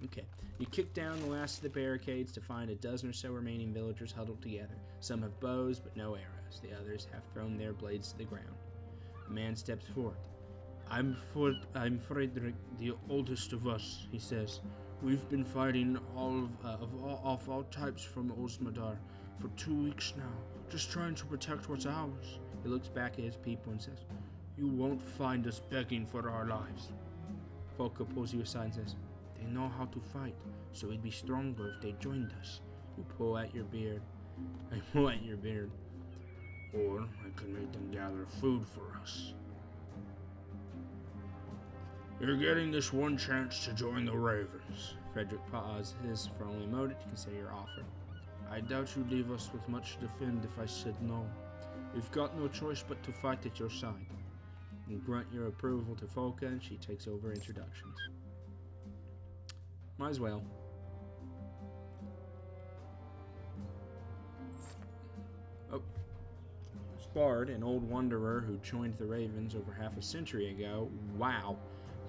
Okay. You kick down the last of the barricades to find a dozen or so remaining villagers huddled together. Some have bows, but no arrows. The others have thrown their blades to the ground. A man steps forward. I'm Frederick, the oldest of us, he says. We've been fighting of all types from Osmadar for 2 weeks now, just trying to protect what's ours. He looks back at his people and says, You won't find us begging for our lives. Folka pulls you aside and says, They know how to fight, so we'd be stronger if they joined us. You pull at your beard. I pull at your beard. Or I could make them gather food for us. You're getting this one chance to join the Ravens. Frederick pauses for only a moment to consider your offer. I doubt you'd leave us with much to defend if I said no. We've got no choice but to fight at your side. You grunt your approval to Folka, and she takes over introductions. Might as well. Oh. Spard, an old wanderer who joined the Ravens over half a century ago, wow,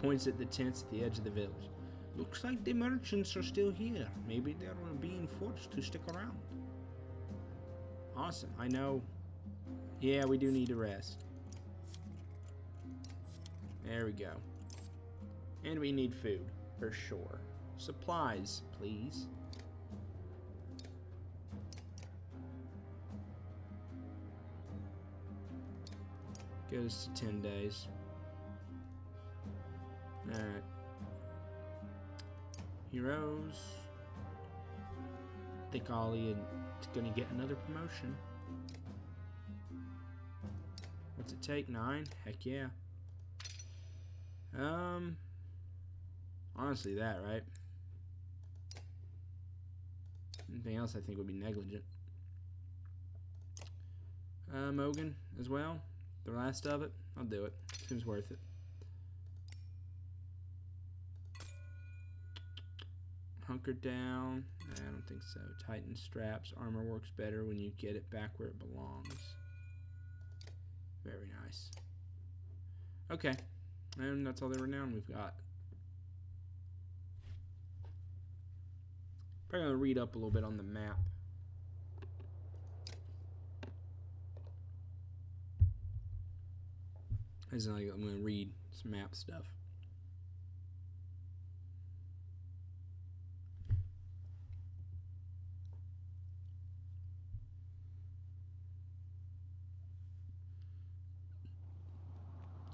points at the tents at the edge of the village. Looks like the merchants are still here. Maybe they're being forced to stick around. Awesome, I know. Yeah, we do need to rest. There we go. And we need food, for sure. Supplies, please. Goes to 10 days. Alright. Heroes. I think Ollie is gonna get another promotion. What's it take? 9? Heck yeah. Honestly, that, right? Anything else I think would be negligent. Mogan as well. The last of it. I'll do it. Seems worth it. Hunker down. I don't think so. Tighten straps. Armor works better when you get it back where it belongs. Very nice. Okay. And that's all the renown we've got. Probably going to read up a little bit on the map. As in, I'm going to read some map stuff.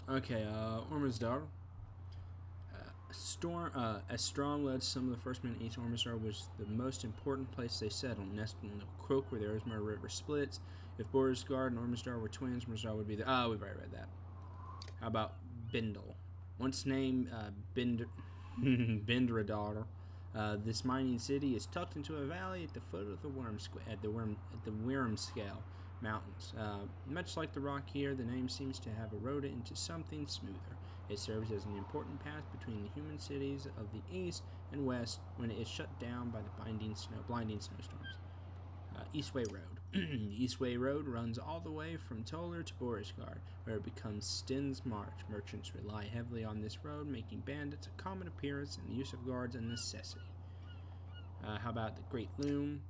Okay, Ormazdar. As Strong led some of the first men east, Ormazdar was the most important place they settled, nestled in the crook where the Erzmar River splits. If Borisgard and Ormazdar were twins, Ormazdar would be the... Oh, we've already read that. How about Bindle? Once named Bindradar, this mining city is tucked into a valley at the foot of the Wyrmscale Mountains. Much like the rock here, the name seems to have eroded into something smoother. It serves as an important path between the human cities of the east and west when it is shut down by the blinding snowstorms. Eastway Road. The Eastway Road runs all the way from Toller to Borisgard, where it becomes Stin's March. Merchants rely heavily on this road, making bandits a common appearance and the use of guards a necessity. How about the Great Loom?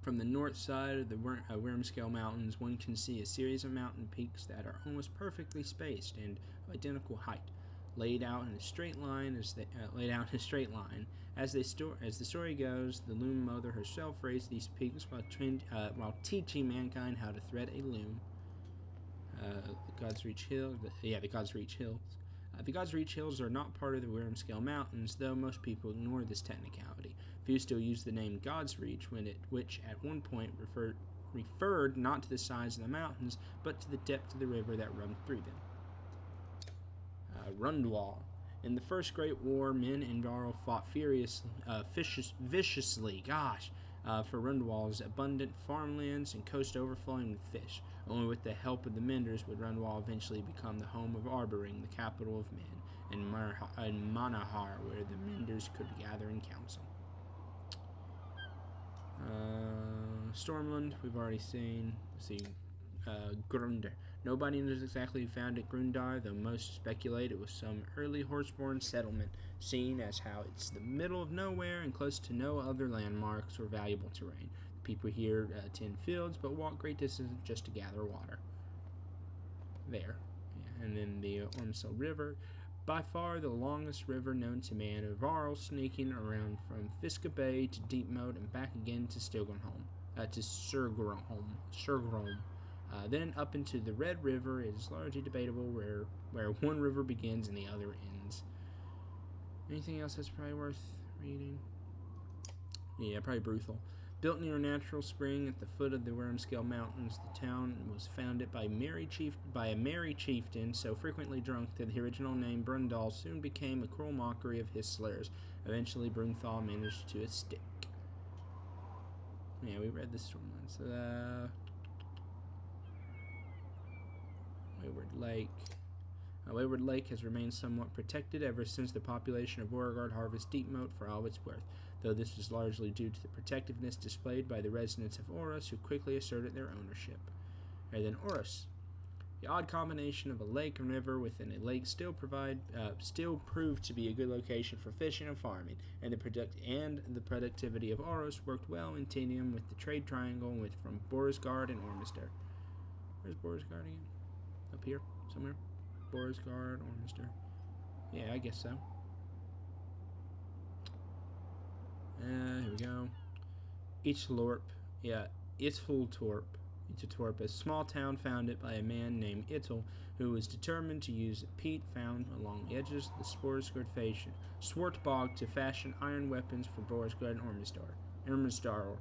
From the north side of the Wyrmscale Mountains, one can see a series of mountain peaks that are almost perfectly spaced and of identical height, laid out in a straight line. As the story goes, the Loom Mother herself raised these peaks while teaching mankind how to thread a loom. The Gods Reach Hills. The Gods Reach Hills. The Gods Reach Hills are not part of the Wyrmscale Mountains, though most people ignore this technicality. Few still use the name Gods Reach, which at one point referred not to the size of the mountains, but to the depth of the river that run through them. Rundwall. In the First Great War, men in Varl fought viciously, for Rundwall's abundant farmlands and coast overflowing with fish. Only with the help of the Menders would Rundwall eventually become the home of Arbering, the capital of men, and Manahar, where the Menders could gather in council. Stormland, we've already seen. Let's see. Nobody knows exactly who founded Grundar, though most speculate it was some early horse-born settlement, seen as how it's the middle of nowhere and close to no other landmarks or valuable terrain. The people here tend fields, but walk great distances just to gather water. There. Yeah. And then the Ormsel River, by far the longest river known to man, of Varl, sneaking around from Fiska Bay to Deepmoat and back again to Sirgrom. Then up into the Red River. It is largely debatable where one river begins and the other ends. Anything else that's probably worth reading? Yeah, probably Bruthal. Built near a natural spring at the foot of the Wormscale Mountains, the town was founded by a merry chieftain so frequently drunk that the original name Brundal soon became a cruel mockery of his slurs. Eventually, Brunthal managed to stick. Yeah, we read this one once. Wayward Lake. Wayward Lake has remained somewhat protected ever since the population of Beauregard harvested Deepmoat for all it's worth, though this was largely due to the protectiveness displayed by the residents of Oros, who quickly asserted their ownership. And then Oros. The odd combination of a lake and river within a lake still proved to be a good location for fishing and farming, and the productivity of Oros worked well in tandem with the trade triangle from Borisgard and Ormister. Where's Borisgard again? Up here somewhere? Borisgard, Ormister. Yeah, I guess so. Here we go. Itchlorp. Yeah, Itzeltorp. Itzeltorp, a small town founded by a man named Ittel, who was determined to use peat found along the edges of the Swartbog to fashion iron weapons for Borisgard and Ormistar.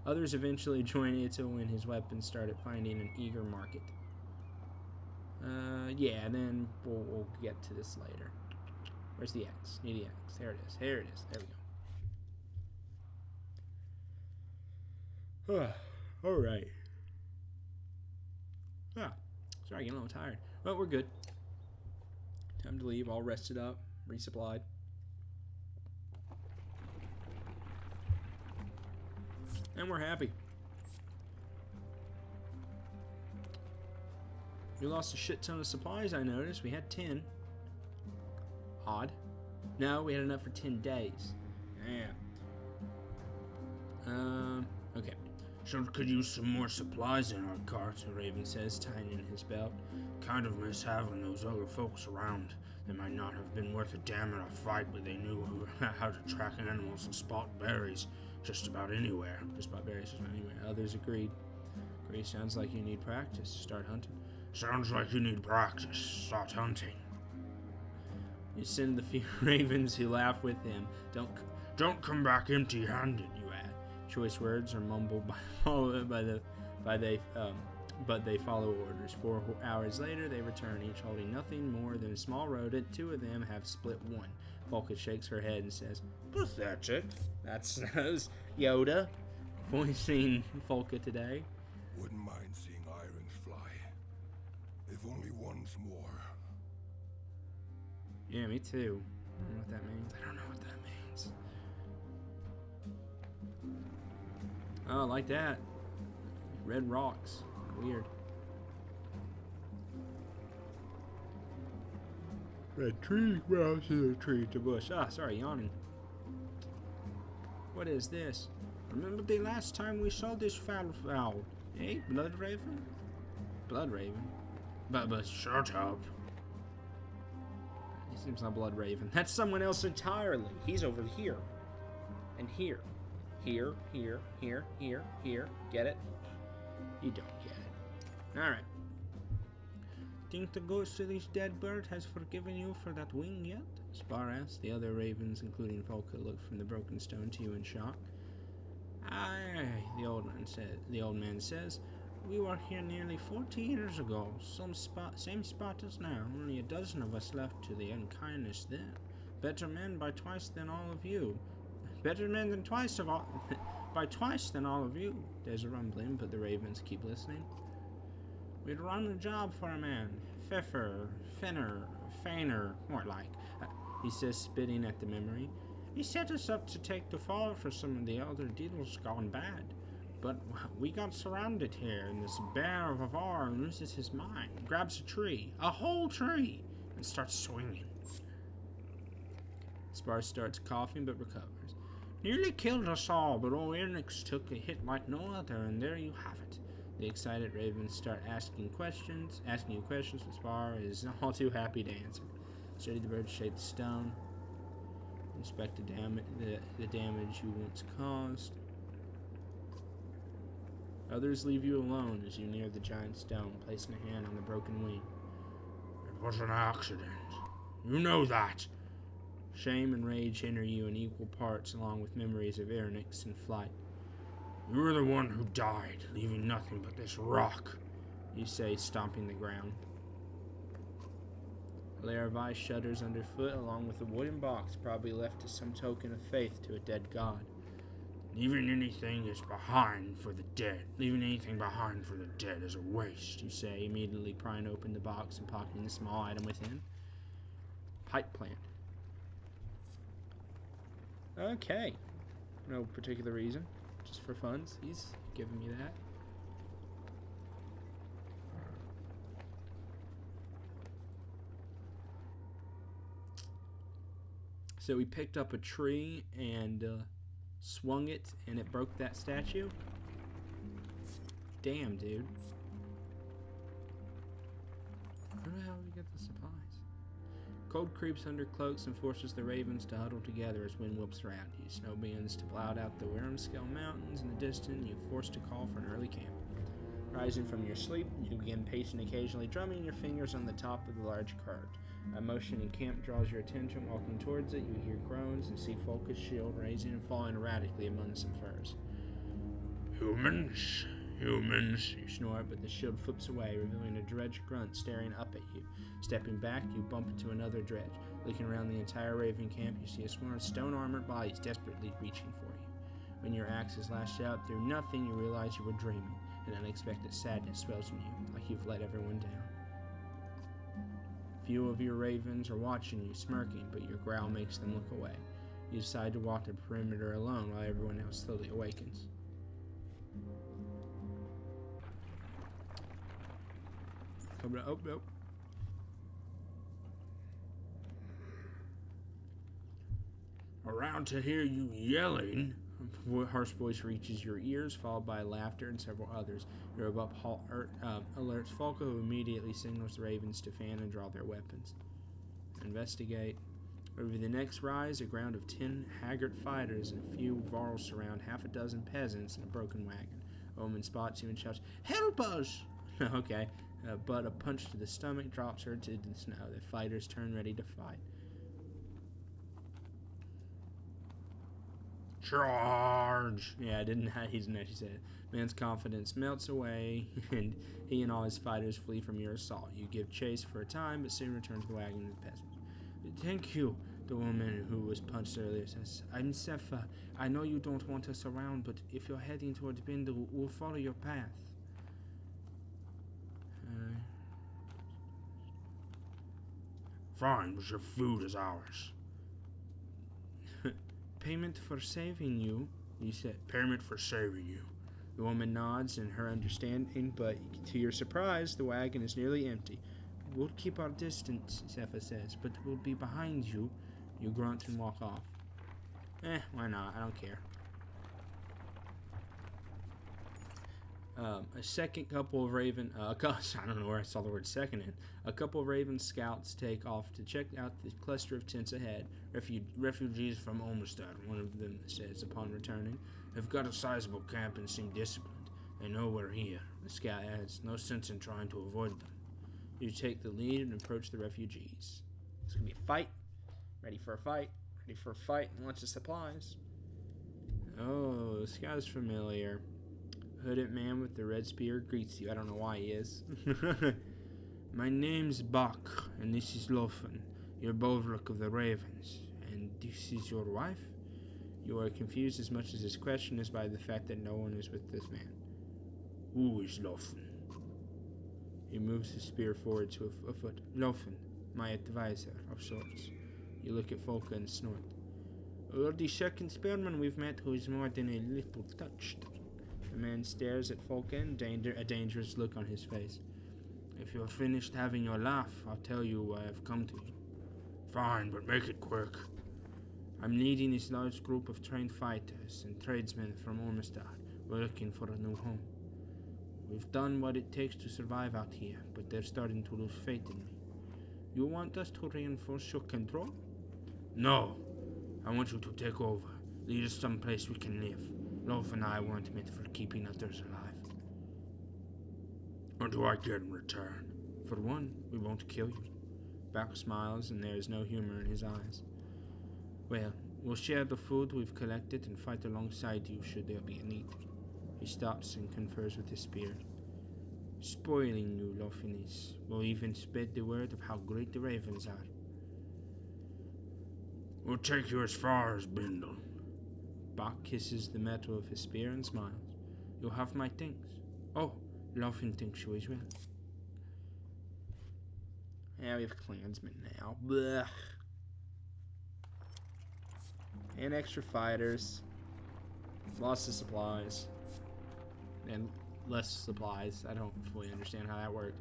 Others eventually joined Ittel when his weapons started finding an eager market. Yeah, and then we'll get to this later. Where's the X? Need the X. There it is. There it is. There we go. Alright. Sorry, getting a little tired. But we're good. Time to leave. All rested up. Resupplied. And we're happy. We lost a shit ton of supplies, I noticed. We had 10. Odd. No, we had enough for 10 days. Yeah. Okay. Sure could use some more supplies in our cart, Raven says, tying in his belt. Kind of miss having those other folks around. They might not have been worth a damn in a fight, but they knew how to track animals and spot berries just about anywhere. Just about berries, just about anywhere. Others agreed. Sounds like you need practice. Start hunting. Sounds like you need practice. Start hunting. You send the few ravens who laugh with him. Don't come back empty-handed, you add. Choice words are mumbled but they follow orders. 4 hours later, they return, each holding nothing more than a small rodent. 2 of them have split one. Volka shakes her head and says, "Pathetic." That's Yoda voicing Volka today. Wouldn't mind seeing irons fly. If only once more. Yeah, me too. I don't know what that means. I don't know what that means. Oh, like that. Red rocks. Weird. Red tree. Well, it's a tree to bush. Sorry, yawning. What is this? Remember the last time we saw this fowl? Eh, Blood Raven? Blood Raven? But shut up. He seems like Blood Raven. That's someone else entirely. He's over here. And here. Here. Get it? You don't get it. Alright. Think the ghost of this dead bird has forgiven you for that wing yet? Spar asked. The other ravens, including Volka, looked from the broken stone to you in shock. Aye, the old man says. We were here nearly 40 years ago. Same spot as now. Only a dozen of us left to the unkindness then. Better men by twice than all of you. Better men than twice of all... by twice than all of you. There's a rumbling, but the ravens keep listening. We'd run a job for a man. Feiner, more like. He says, spitting at the memory. He set us up to take the fall for some of the other deals gone bad. But we got surrounded here, and this bear of ours loses his mind, grabs a tree, a whole tree, and starts swinging. Spar starts coughing but recovers. Nearly killed us all, but old Ernix took a hit like no other, and there you have it. The excited ravens start asking you questions, but Spar is all too happy to answer. Study the bird-shaped stone. Inspect the damage you once caused. Others leave you alone as you near the giant stone, placing a hand on the broken wing. It was an accident. You know that. Shame and rage enter you in equal parts, along with memories of Ernix and flight. You were the one who died, leaving nothing but this rock, you say, stomping the ground. A layer of ice shudders underfoot, along with a wooden box probably left as some token of faith to a dead god. Leaving anything behind for the dead is a waste, you say, immediately prying open the box and pocketing the small item within. Pipe plant. Okay. No particular reason. Just for funds. He's giving me that. So we picked up a tree and swung it, and it broke that statue? Damn, dude. Where the hell did we get the supplies? Cold creeps under cloaks and forces the ravens to huddle together as wind whips around you. Snow begins to blot out the Wormscale Mountains in the distance. You're forced to call for an early camp. Rising from your sleep, you begin pacing, occasionally drumming your fingers on the top of the large cart. A motion in camp draws your attention. Walking towards it, you hear groans and see Folka's shield raising and falling erratically among some furs. Humans, you snore, but the shield flips away, revealing a dredge grunt staring up at you. Stepping back, you bump into another dredge. Looking around the entire raven camp, you see a swarm of stone-armored bodies desperately reaching for you. When your axe is lashed out through nothing, you realize you were dreaming. An unexpected sadness swells in you, like you've let everyone down. Few of your ravens are watching you, smirking, but your growl makes them look away. You decide to walk the perimeter alone while everyone else slowly awakens. Oh, nope. Around to hear you yelling. A harsh voice reaches your ears, followed by laughter and several others. Your robot alerts Folka, who immediately signals the ravens to fan and draw their weapons. Investigate. Over the next rise, a ground of 10 haggard fighters and a few varls surround half a dozen peasants in a broken wagon. A woman spots you and shouts, "Help us!" Okay, but a punch to the stomach drops her to the snow. The fighters turn ready to fight. Charge! Yeah, he didn't actually say it. Man's confidence melts away, and he and all his fighters flee from your assault. You give chase for a time, but soon return to the wagon and the peasants. "Thank you," the woman who was punched earlier says. "I'm Sefa. I know you don't want us around, but if you're heading towards Bindle, we'll follow your path." Fine, but your food is ours. "Payment for saving you," you said. Payment for saving you. The woman nods in her understanding, but to your surprise, the wagon is nearly empty. "We'll keep our distance," Sefa says, "but we'll be behind you." You grunt and walk off. Why not? I don't care. A second couple of Raven, I don't know where I saw the word second in. A couple of Raven scouts take off to check out the cluster of tents ahead. Refugees from Olmstad, one of them says upon returning, have got a sizable camp and seem disciplined. They know we're here. The scout adds, no sense in trying to avoid them. You take the lead and approach the refugees. It's going to be a fight. Ready for a fight and lots of supplies. Oh, this guy's familiar. Hooded man with the red spear greets you. I don't know why he is. "My name's Bach, and this is Lofen, your bulwark of the ravens. And this is your wife?" You are confused as much as his question is by the fact that no one is with this man. Who is Lofen? He moves his spear forward to a foot. "Lofen, my advisor of sorts." You look at Folka and snort. "You're the second spearman we've met who is more than a little touched." The man stares at Falcon, a dangerous look on his face. If you're finished having your laugh, I'll tell you why I've come to you. Fine, but make it quick. I'm leading this large group of trained fighters and tradesmen from Ormestad. We're looking for a new home. We've done what it takes to survive out here, but they're starting to lose faith in me. You want us to reinforce your control? No. I want you to take over. Lead us someplace we can live. Loaf and I weren't meant for keeping others alive. What do I get in return? For one, we won't kill you. Bach smiles, and there is no humor in his eyes. Well, we'll share the food we've collected and fight alongside you should there be a need. He stops and confers with his spear. Spoiling you, Lofinis, will even spread the word of how great the ravens are. We'll take you as far as Bindle. Bach kisses the metal of his spear and smiles. You'll have my thanks. Oh, Lofin thinks you as well. Yeah, we have clansmen now. Blech. And extra fighters. Lots of supplies. And less supplies. I don't fully understand how that worked.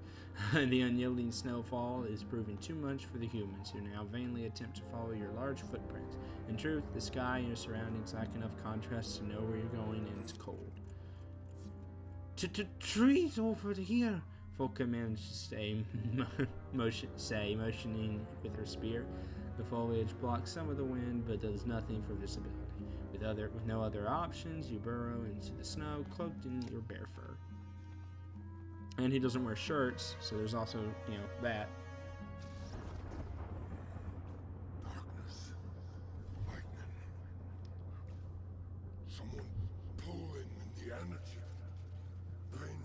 The unyielding snowfall is proving too much for the humans, who now vainly attempt to follow your large footprints. In truth, the sky and your surroundings lack enough contrast to know where you're going, and it's cold. Trees over here, Folka managed to motioning with her spear. The foliage blocks some of the wind, but does nothing for visibility. With no other options, you burrow into the snow, cloaked in your bear fur. And he doesn't wear shirts, so there's also, that. Darkness. Lightning. Someone pulling in the energy. Painful.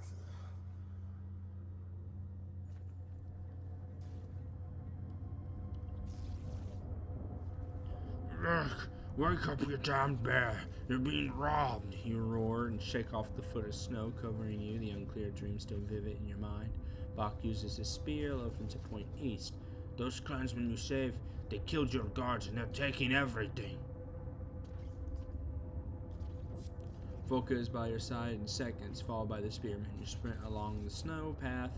Look! Wake up, you damned bear! You're being robbed! You roar and shake off the foot of snow covering you, the unclear dream still vivid in your mind. Bach uses his spear, Lofen to point east. Those clansmen you saved, they killed your guards and they're taking everything. Volka is by your side in seconds, followed by the spearmen. You sprint along the snow path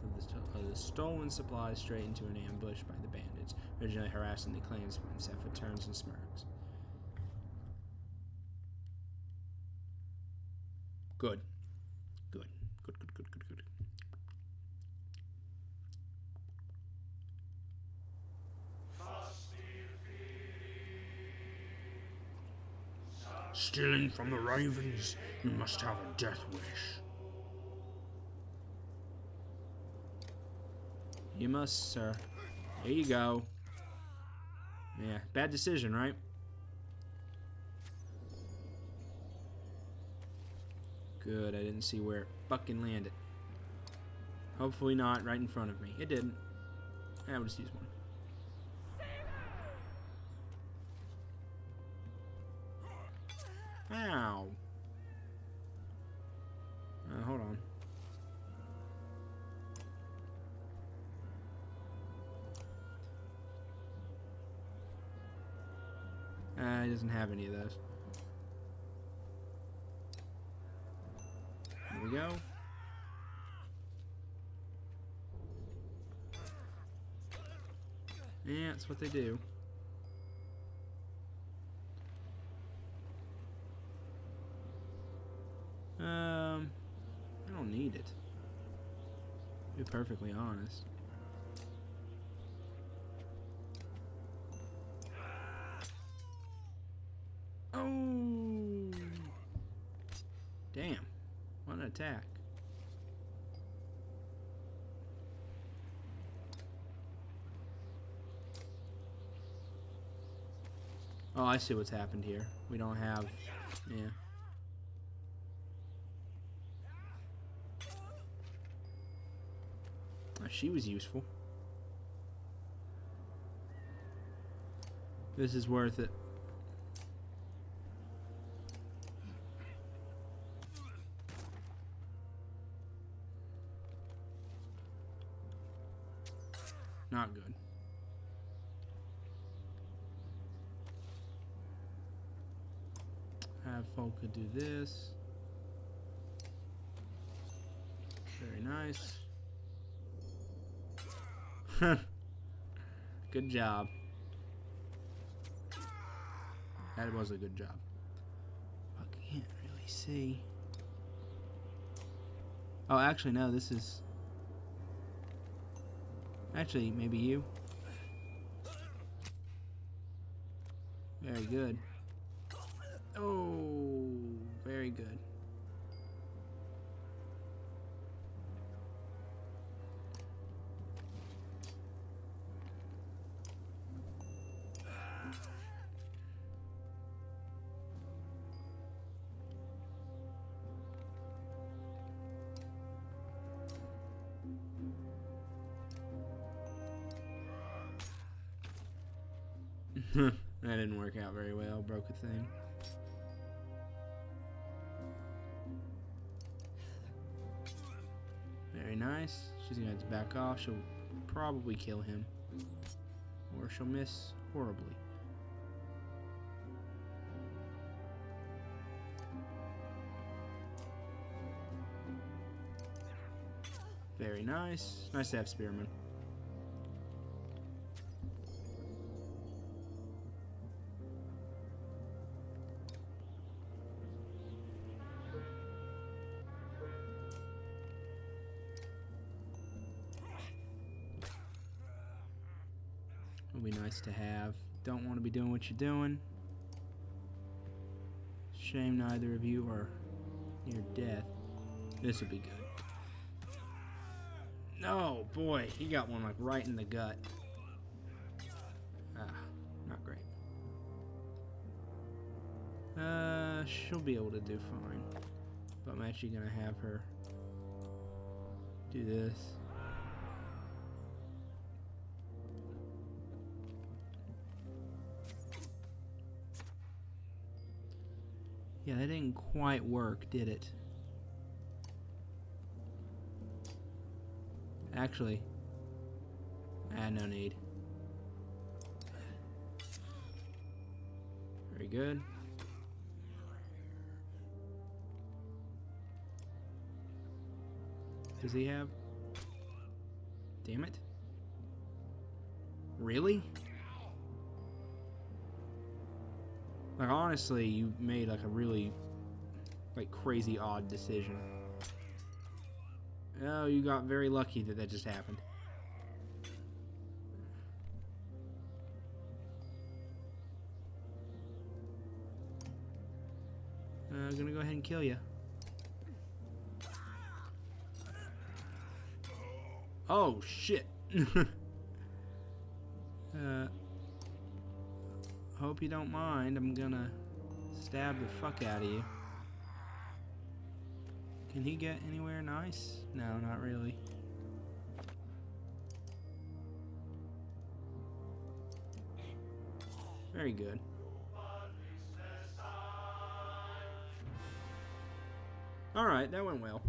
of the stolen supplies straight into an ambush by the bandits, originally harassing the clansmen. Sepha turns and smirks. Good. Good. Good. Stealing from the ravens, you must have a death wish. You must, sir. Here you go. Yeah, bad decision, right? Good, I didn't see where it fucking landed. Hopefully not right in front of me. It didn't. I would just use one. Ow. Hold on. He doesn't have any of those. There we go. Yeah, that's what they do. I don't need it. To be perfectly honest. Oh! Damn. What an attack. Oh, I see what's happened here. We don't have... Yeah. Oh, she was useful. This is worth it. Not good. Have Folka do this. Very nice. Good job. That was a good job. I can't really see. Oh, actually, no, this is... Actually, maybe you. Very good. Oh, very good. That didn't work out very well. Broke a thing. Very nice. She's gonna have to back off. She'll probably kill him. Or she'll miss horribly. Very nice. Nice to have spearmen. It'll be nice to have. Don't want to be doing what you're doing. Shame neither of you are near death. This would be good. No, boy, he got one like right in the gut. Ah, not great. She'll be able to do fine. But I'm actually gonna have her do this. Yeah, that didn't quite work, did it? Actually, no need. Very good. Does he have? Damn it. Really? Like, honestly, you made like a really like crazy odd decision. Oh, you got very lucky that that just happened. I'm gonna go ahead and kill you. Oh, shit. Hope you don't mind. I'm gonna stab the fuck out of you. Can he get anywhere nice? No, not really. Very good. Alright, that went well.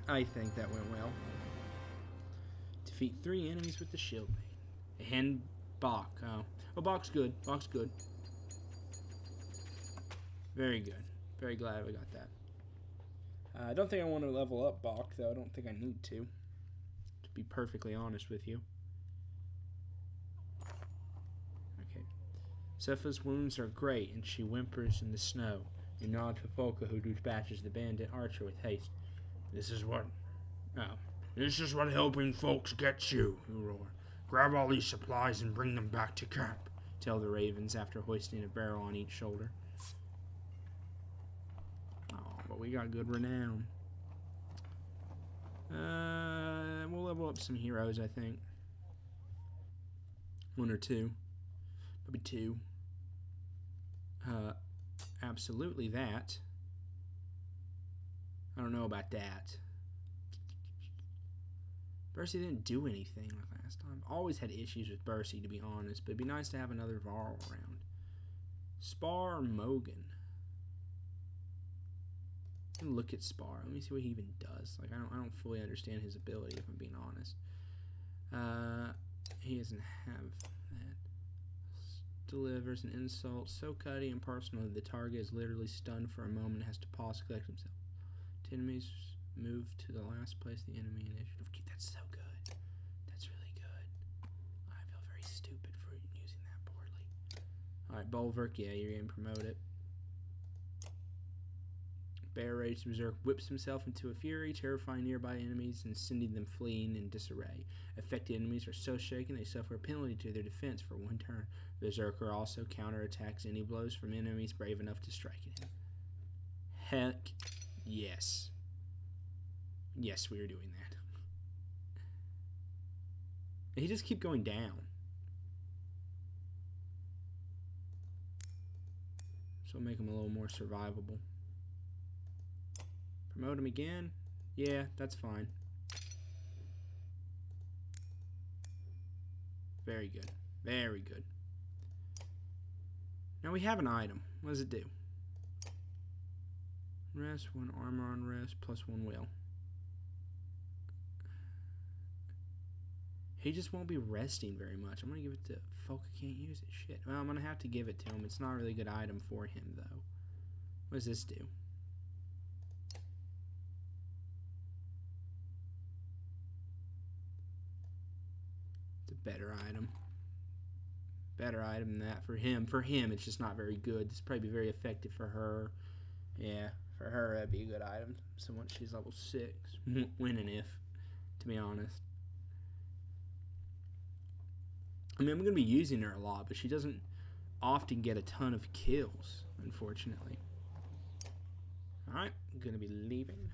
I think that went well. Defeat 3 enemies with the shield main. A hen Bach. Oh, Bach's good. Bach's good. Very good. Very glad we got that. I don't think I want to level up Bach, though. I don't think I need to be perfectly honest with you. Okay. Sepha's wounds are great, and she whimpers in the snow. You nod to Folka, who dispatches the bandit archer with haste. This is what helping folks gets you, you roar. Grab all these supplies and bring them back to camp, tell the ravens after hoisting a barrel on each shoulder. Oh, but we got good renown. We'll level up some heroes, I think. 1 or 2. Maybe 2. Absolutely that. I don't know about that. Bercy didn't do anything like last time. Always had issues with Bercy, to be honest, but it'd be nice to have another Varl around. Spar or Mogan? Look at Spar. Let me see what he even does. Like, I don't fully understand his ability, if I'm being honest. He doesn't have that. Delivers an insult so cutty and personal that the target is literally stunned for a moment and has to pause to collect himself. 10 enemies Move to the last place the enemy initiative. That's so good. That's really good. I feel very stupid for using that poorly. Alright, Bulwark, yeah, you're getting promoted. Bear Rage Berserk whips himself into a fury, terrifying nearby enemies and sending them fleeing in disarray. Affected enemies are so shaken they suffer a penalty to their defense for 1 turn. Berserker also counterattacks any blows from enemies brave enough to strike at him. Heck yes. Yes, we are doing that. He just keep going down. So we'll make him a little more survivable. Promote him again? Yeah, that's fine. Very good. Very good. Now we have an item. What does it do? Rest, 1 armor on rest, plus 1 will. He just won't be resting very much. I'm going to give it to folk who can't use it. Shit. Well, I'm going to have to give it to him. It's not a really good item for him, though. What does this do? It's a better item. Better item than that for him. For him, it's just not very good. This would probably be very effective for her. Yeah, for her, that'd be a good item. So once she's level 6. When and if, to be honest. I mean, I'm going to be using her a lot, but she doesn't often get a ton of kills, unfortunately. Alright, I'm going to be leaving.